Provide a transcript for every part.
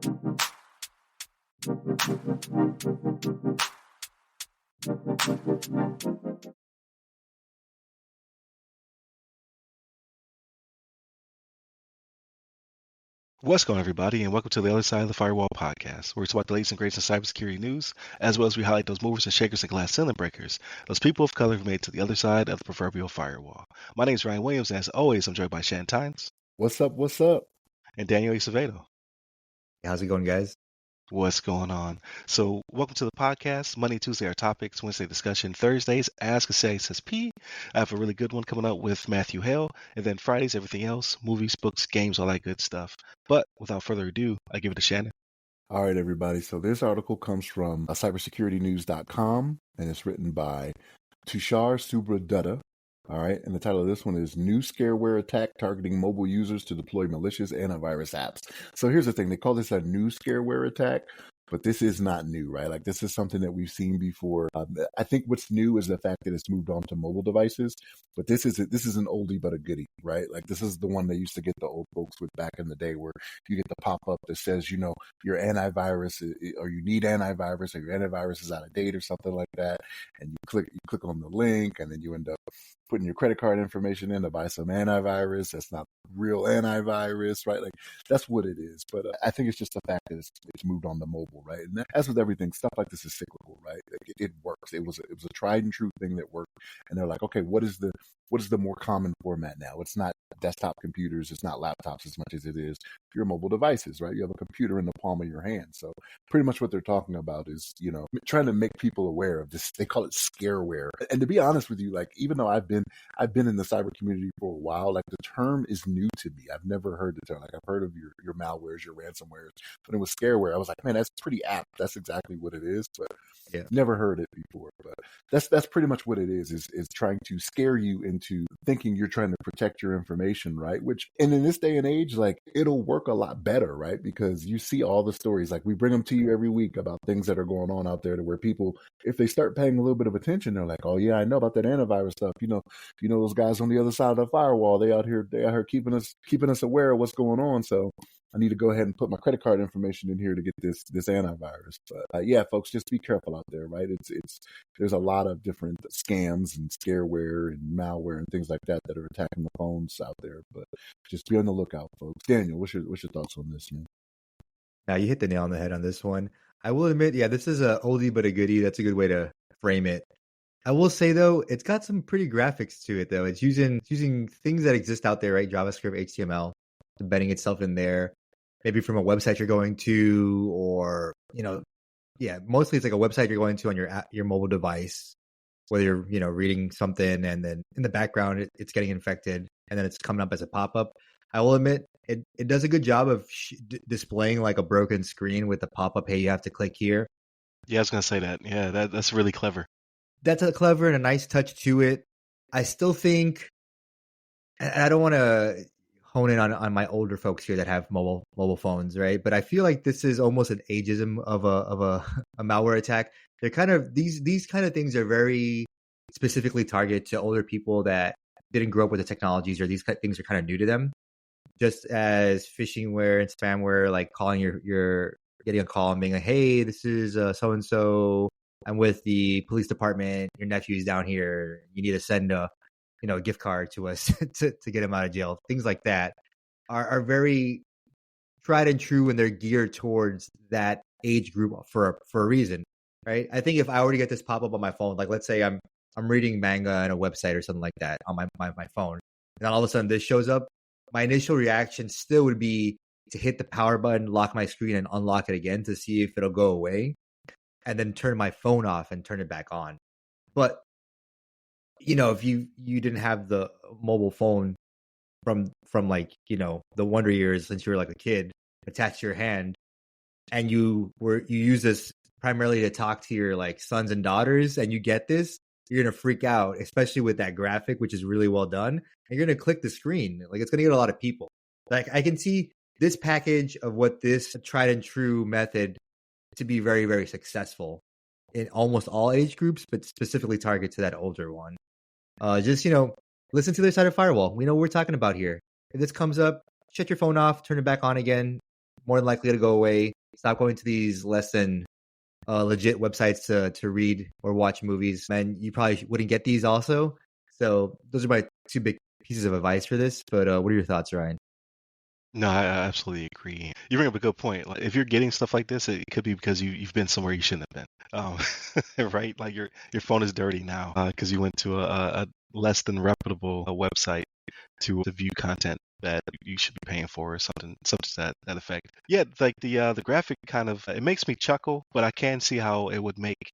What's going on, everybody, and welcome to the Other Side of the Firewall podcast, where we talk about the latest and greatest in cybersecurity news, as well as we highlight those movers and shakers and glass ceiling breakers, those people of color who made it to the other side of the proverbial firewall. My name is Ryan Williams, and as always, I'm joined by Shannon Tynes. What's up? What's up? And Daniel Acevedo. How's it going, guys? What's going on? So, welcome to the podcast. Monday, Tuesday are topics. Wednesday, discussion. Thursdays, Ask a Say Says P. I have a really good one coming up with Matthew Hale. And then Fridays, everything else, movies, books, games, all that good stuff. But without further ado, I give it to Shannon. All right, everybody. So this article comes from cybersecuritynews.com, and it's written by Tushar Subradutta. All right, and the title of this one is New Scareware Attack Targeting Mobile Users to Deploy Malicious Antivirus Apps. So here's the thing. They call this a new scareware attack, but this is not new, right? Like, this is something that we've seen before. I think what's new is the fact that it's moved on to mobile devices, but this is an oldie but a goodie, right? Like, this is the one they used to get the old folks with back in the day, where you get the pop-up that says, you know, your antivirus, or you need antivirus, or your antivirus is out of date or something like that, and you click on the link, and then you end up putting your credit card information in to buy some antivirus. That's not real antivirus, right? Like, that's what it is. But I think it's just the fact that it's moved on to mobile, right? And as with everything, stuff like this is cyclical, right? Like, it works. It was a tried and true thing that worked. And they're like, okay, what is the more common format now? It's not desktop computers. It's not laptops as much as it is your mobile devices, right? You have a computer in the palm of your hand. So pretty much what they're talking about is, you know, trying to make people aware of this. They call it scareware. And to be honest with you, like, even though I've been in the cyber community for a while, like, the term is new to me. I've never heard the term. Like, I've heard of your malwares, your ransomwares, but it was scareware. I was like, man, that's pretty apt. That's exactly what it is. But yeah, never heard it before. But that's pretty much what it is trying to scare you into thinking you're trying to protect your information, right? Which, and in this day and age, like, it'll work a lot better, right? Because you see all the stories, like, we bring them to you every week about things that are going on out there, to where people, if they start paying a little bit of attention, they're like, oh yeah, I know about that antivirus stuff. You know those guys on the other side of the firewall, they out here keeping us aware of what's going on. So I need to go ahead and put my credit card information in here to get this antivirus. But yeah, folks, just be careful out there, right? There's a lot of different scams and scareware and malware and things like that are attacking the phones out there. But just be on the lookout, folks. Daniel, what's your thoughts on this, man? Now, you hit the nail on the head on this one. I will admit, yeah, this is a oldie but a goodie. That's a good way to frame it. I will say, though, it's got some pretty graphics to it, though. It's using things that exist out there, right? JavaScript, HTML, embedding itself in there. Maybe from a website you're going to, or, you know, yeah, mostly it's like a website you're going to on your mobile device, whether you're, you know, reading something and then in the background it's getting infected and then it's coming up as a pop-up. I will admit it does a good job of displaying like a broken screen with the pop-up, hey, you have to click here. Yeah, I was going to say that. Yeah, that's really clever. That's a clever and a nice touch to it. I still think, and I don't want to hone in on my older folks here that have mobile phones, right? But I feel like this is almost an ageism of a malware attack. They're kind of these kind of things are very specifically targeted to older people that didn't grow up with the technologies, or these things are kind of new to them. Just as phishingware and spamware, like calling your getting a call and being like, hey, this is so and so. I'm with the police department. Your nephew's down here. You need to send a gift card to us to get him out of jail. Things like that are very tried and true, and they're geared towards that age group for a reason, right? I think if I were to get this pop up on my phone, like let's say I'm reading manga on a website or something like that on my phone, and then all of a sudden this shows up, my initial reaction still would be to hit the power button, lock my screen, and unlock it again to see if it'll go away, and then turn my phone off and turn it back on. But you know, if you didn't have the mobile phone from like, you know, the wonder years since you were like a kid attached to your hand, and you use this primarily to talk to your like sons and daughters, and you get this, you're gonna freak out, especially with that graphic, which is really well done. And you're gonna click the screen. Like, it's gonna get a lot of people. Like, I can see this package of what this tried and true method to be very, very successful in almost all age groups, but specifically target to that older one. Just, you know, listen to the other side of firewall. We know what we're talking about here. If this comes up, shut your phone off, turn it back on again. more than likely to go away. Stop going to these less than legit websites to read or watch movies, and you probably wouldn't get these also. So those are my two big pieces of advice for this. But what are your thoughts, Ryan? No, I absolutely agree. You bring up a good point. Like, if you're getting stuff like this, it could be because you've been somewhere you shouldn't have been, right? Like your phone is dirty now because you went to a less than reputable website to view content that you should be paying for or something to that effect. Yeah, like the graphic kind of it makes me chuckle, but I can see how it would make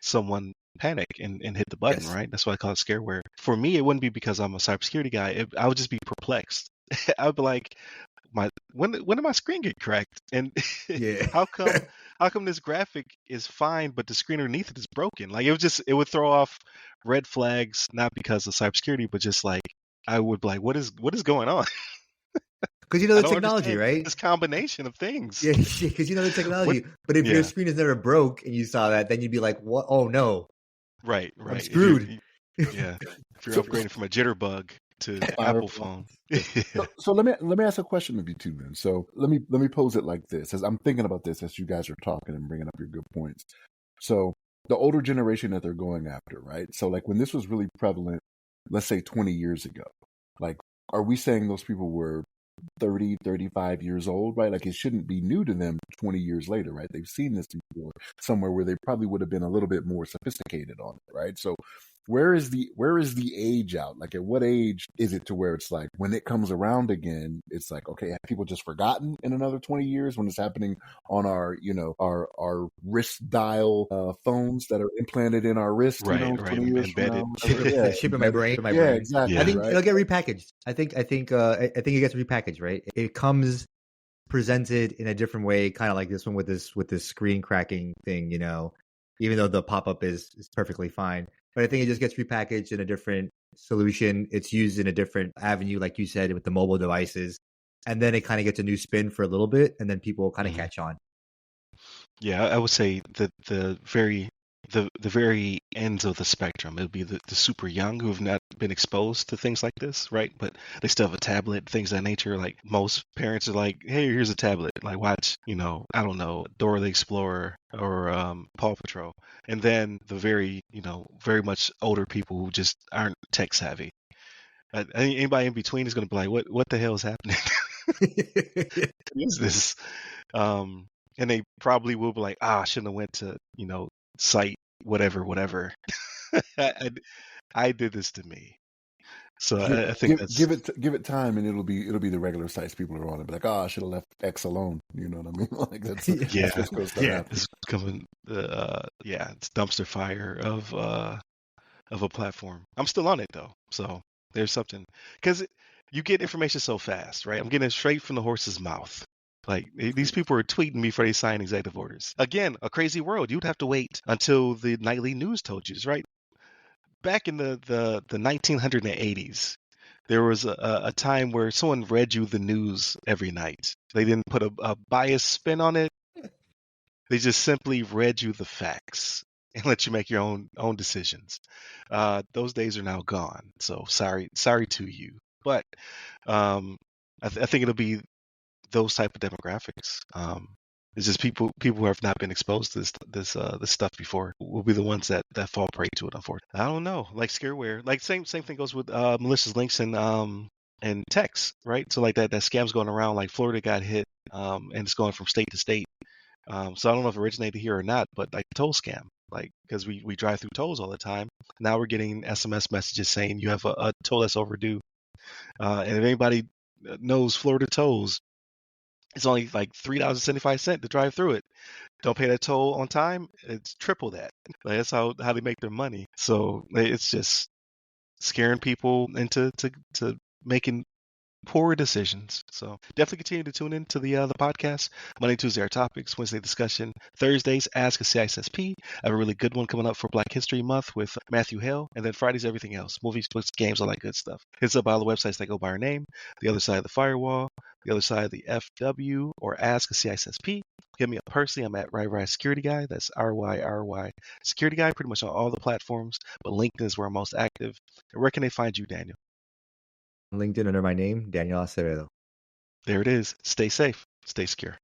someone panic and hit the button, Yes. right? That's why I call it scareware. For me, it wouldn't be because I'm a cybersecurity guy. I would just be perplexed. I would be like, when did my screen get cracked? And Yeah. how come this graphic is fine, but the screen underneath it is broken? Like it would throw off red flags, not because of cybersecurity, but just like I would be like, what is going on? Because you know I the don't technology, understand right? this combination of things. Yeah, because you know the What? technology. But if your Yeah, screen is never broke and you saw that, then you'd be like, "What? Oh no, right, I'm right. screwed." Yeah, if you're So, upgrading from a jitterbug to Apple phone. so let me ask a question of you two then. So let me pose it like this, as I'm thinking about this as you guys are talking and bringing up your good points. So the older generation that they're going after, right? So like when this was really prevalent, let's say 20 years ago, like are we saying those people were 30, 35 years old, right? Like it shouldn't be new to them 20 years later, right? They've seen this before somewhere where they probably would have been a little bit more sophisticated on it, right? So where is the age out? Like at what age is it to where it's like when it comes around again, it's like, okay, have people just forgotten in another 20 years when it's happening on our, our wrist dial phones that are implanted in our wrist, Right, 20 years from embedded. now? The Yeah, chip in my brain. yeah, I exactly, Yeah. think right? it'll get repackaged. I think it gets repackaged, right? It comes presented in a different way, kind of like this one with this screen cracking thing, even though the pop up is perfectly fine. But I think it just gets repackaged in a different solution. It's used in a different avenue, like you said, with the mobile devices, and then it kind of gets a new spin for a little bit, and then people kind of Mhm. catch on. Yeah, I would say that the very ends of the spectrum. It'll be the super young who have not been exposed to things like this, right? But they still have a tablet, things of that nature. Like most parents are like, "Hey, here's a tablet. Like watch, I don't know, Dora the Explorer or Paw Patrol." And then the very much older people who just aren't tech savvy. I think anybody in between is going to be like, "What the hell is happening? What is this?" Um, and they probably will be like, I shouldn't have went to, site whatever. I, I did this to me. So Give, I think give that's, give it time, and it'll be the regular sites people are on it. Be like, oh, I should have left X alone. You know what I mean? Like that's yeah, that's what's going to start happening. it's coming, it's dumpster fire of a platform. I'm still on it though. So there's something, because you get information so fast, right? I'm getting it straight from the horse's mouth. Like these people are tweeting me before they sign executive orders. Again, a crazy world. You'd have to wait until the nightly news told you, right? Back in the 1980s, there was a time where someone read you the news every night. They didn't put a biased spin on it. They just simply read you the facts and let you make your own decisions. Those days are now gone. So sorry to you. But um, I think it'll be those type of demographics. It's just people who have not been exposed to this stuff before will be the ones that fall prey to it. Unfortunately, I don't know. Like scareware, like same thing goes with malicious links and text, right? So like that scam's going around. Like Florida got hit, and it's going from state to state. So I don't know if it originated here or not, but like toll scam, like because we drive through tolls all the time. Now we're getting SMS messages saying you have a toll that's overdue. And if anybody knows Florida tolls, it's only like $3.75 to drive through it. Don't pay that toll on time, it's triple that. Like, that's how they make their money. So it's just scaring people into to making poor decisions. So definitely continue to tune in to the podcast. Monday, Tuesday, our topics. Wednesday, discussion. Thursdays, Ask a CISSP. I have a really good one coming up for Black History Month with Matthew Hale. And then Fridays, everything else. Movies, books, games, all that good stuff. Hit us up by all the websites that go by our name. The Other Side of the Firewall, The Other Side of the FW, or Ask a CISSP. Hit me up personally. I'm at RyRy Security Guy. That's RYRY Security Guy, pretty much on all the platforms. But LinkedIn is where I'm most active. And where can they find you, Daniel? LinkedIn under my name, Daniel Acevedo. There it is. Stay safe. Stay secure.